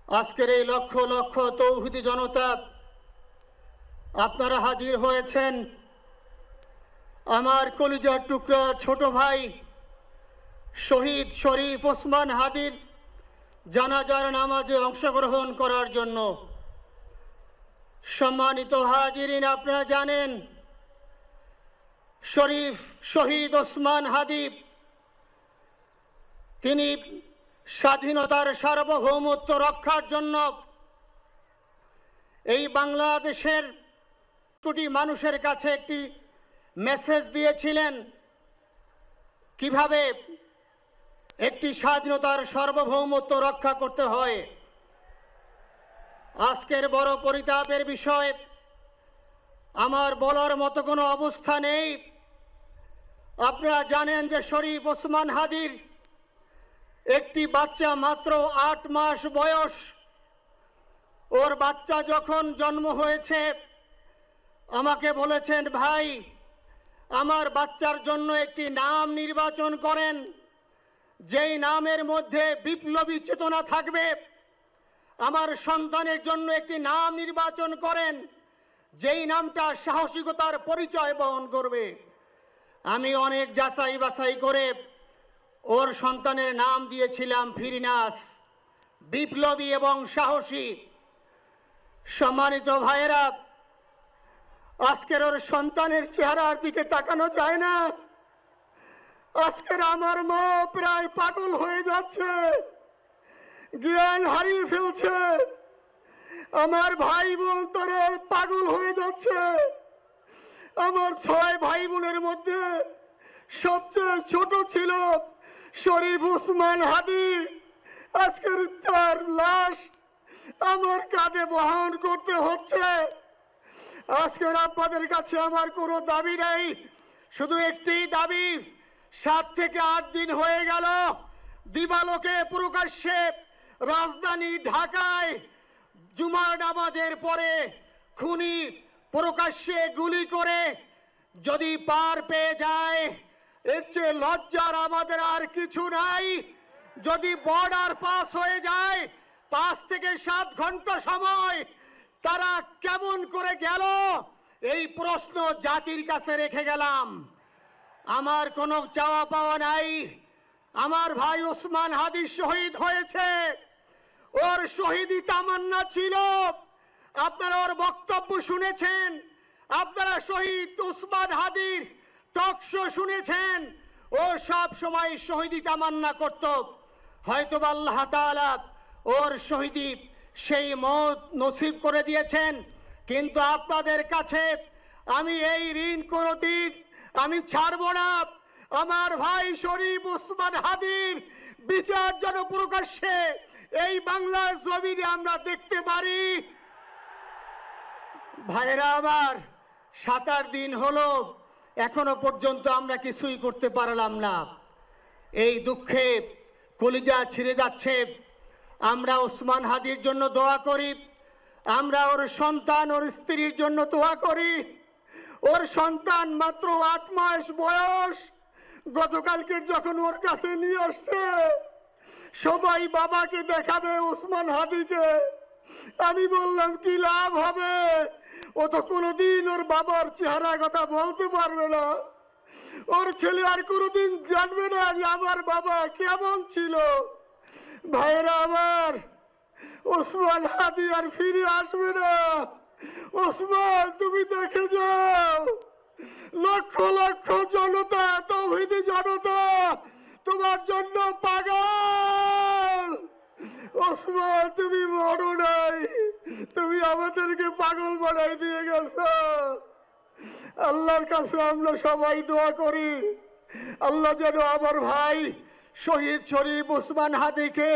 আজকের এই লক্ষ লক্ষ তৌহিদি জনতা আপনারা হাজির হয়েছেন আমার কলিজার টুকরা ছোট ভাই শহীদ শরীফ ওসমান হাদির জানাজার নামাজে অংশগ্রহণ করার জন্য। সম্মানিত হাজিরিন, আপনারা জানেন শহীদ ওসমান হাদি তিনি স্বাধীনতার সার্বভৌমত্ব রক্ষার জন্য এই বাংলাদেশের কোটি মানুষের কাছে একটি মেসেজ দিয়েছিলেন কিভাবে একটি স্বাধীনতার সার্বভৌমত্ব রক্ষা করতে হয়। আজকের বড় পরিতাপের বিষয়, আমার বলার মতো কোনো অবস্থা নেই। আপনারা জানেন যে শরীফ ওসমান হাদির একটি বাচ্চা মাত্র 8 মাস বয়স। ওর বাচ্চা যখন জন্ম হয়েছে আমাকে বলেছেন, ভাই আমার বাচ্চার জন্য একটি নাম নির্বাচন করেন, যেই নামের মধ্যে বিপ্লবী চেতনা থাকবে। আমার সন্তানের জন্য একটি নাম নির্বাচন করেন, যেই নামটা সাহসিকতার পরিচয় বহন করবে। আমি অনেক যাচাই বাছাই করে ওর সন্তানের নাম দিয়েছিলাম ফিরিনাস, বিপ্লবী এবং সাহসী। সম্মানিত ভাইয়েরা, আজকের ওর সন্তানের চেহারার দিকে তাকানো যায় না। আজকের আমার মা প্রায় পাগল হয়ে যাচ্ছে, জ্ঞান হারিয়ে ফেলছে। আমার ভাই বোন তারা পাগল হয়ে যাচ্ছে। আমার 6 ভাই বোনের মধ্যে সবচেয়ে ছোট ছিল শরীফ ওসমান হাদি। আজকের তার লাশ আমার কাঁধে বহন করতে হচ্ছে। আজকের আপনাদের কাছে আমার কোনো দাবি নাই, শুধু একটি দাবি। 7 থেকে 8 দিন হয়ে গেল দিবালোকে প্রকাশ্যে রাজধানী ঢাকায় জুমার নামাজের পরে খুনি প্রকাশ্যে গুলি করে যদি পার পেয়ে যায়, এর চেয়ে লজ্জার আমাদের আর কিছু নাই। যদি বর্ডার পাস হয়ে যায়, 5 থেকে 7 ঘন্টা সময় তারা কেমন করে গেল, এই প্রশ্ন জাতির কাছে রেখে গেলাম। আমার কোনো চাওয়া পাওয়া নাই। আমার ভাই ওসমান হাদি শহীদ হয়েছে, ওর শহীদি তামান্না ছিল। আপনারা ওর বক্তব্য শুনেছেন, আপনারা শহীদ ওসমান হাদির টক শো শুনেছেন। ও সব সময় শহীদি তামান্না করত। হয়তো আল্লাহ তাআলা ওর শহীদি সেই মত নসিব করে দিয়েছেন। কিন্তু আপনাদের কাছে আমি এই ঋণ কোনোদিন আমি ছাড়ব না। আমার ভাই শরীফ ওসমান হাদির বিচার যেন প্রকাশ্যে এই বাংলার জমিনে আমরা দেখতে পারি। ভাইরা আমার, 7-8 দিন হলো, এখনো পর্যন্ত আমরা কিছুই করতে পারলাম না। এই দুঃখে কলিজা ছিঁড়ে যাচ্ছে। আমরা ওসমান হাদির জন্য দোয়া করি, আমরা ওর সন্তান ওর স্ত্রীর জন্য দোয়া করি। ওর সন্তান মাত্র 8 মাস বয়স। গতকালকে যখন ওর কাছে নিয়ে আসছে, সবাই বাবাকে দেখাবে ওসমান হাদিকে। আমি বললাম কি লাভ হবে, ও তো কোনোদিন ওর বাবার চেহারা কথা বলতে পারবে না। ওর ছেলে আর কোনোদিন জানবে না যে আমার বাবা কেমন ছিল। ভাইরা আমার, ওসমান হাদি আর ফিরে আসবে না। ওসমান, তুমি দেখে যাও, লক্ষ লক্ষ জনতা, তৌহিদি জনতা তোমার জন্য পাগল। ওসমান, তুমি মরো নাই, তুমি আমাদেরকে পাগল বানাই দিয়ে গেছো। আল্লাহর কাছে আমরা সবাই দোয়া করি, আল্লাহ যেন আমার ভাই শহীদ শরীফ ওসমান হাদিকে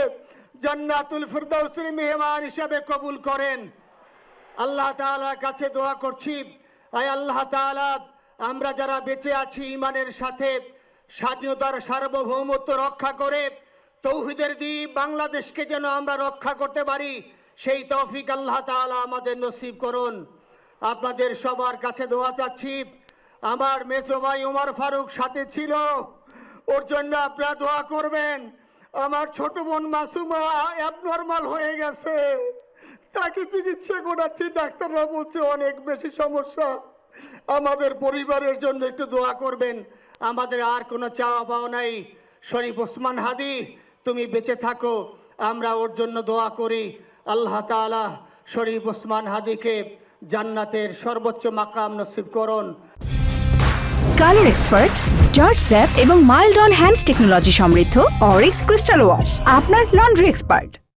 জান্নাতুল ফিরদাউসের মেহমান হিসেবে কবুল করেন। আল্লাহ তাআলার কাছে দোয়া করছি, আয় আল্লাহ তাআলা, আমরা যারা বেঁচে আছি ঈমানের সাথে স্বাধীনতার সার্বভৌমত্ব রক্ষা করে তৌহিদের দ্বীপ বাংলাদেশকে যেন আমরা রক্ষা করতে পারি, সেই তৌফিক আল্লাহ তাআলা আমাদের নসিব করুন। আপনাদের সবার কাছে দোয়া চাচ্ছি। আমার মেজো ভাই ওমর ফারুক সাথে ছিল, ওর জন্য আপনারা দোয়া করবেন। আমার ছোট বোন মাসুমা অ্যাবনর্মাল হয়ে গেছে, তাকে চিকিৎসা করাচ্ছি, ডাক্তাররা বলছে অনেক বেশি সমস্যা। আমাদের পরিবারের জন্য একটু দোয়া করবেন। আমাদের আর কোনো চাওয়া পাওয়া নাই। শরীফ ওসমান হাদি তুমি বেঁচে থাকো, আমরা ওর জন্য দোয়া করি। আল্লাহ তাআলা শরীফ ওসমান হাদিকে জান্নাতের সর্বোচ্চ মাকাম নসিব করুন। কালার এক্সপার্ট, জর্জ স্যাপ এবং মাইল্ড অন হ্যান্ডস টেকনোলজি সমৃদ্ধ অরিক্স ক্রিস্টাল ওয়াশ আপনার লন্ড্রি এক্সপার্ট।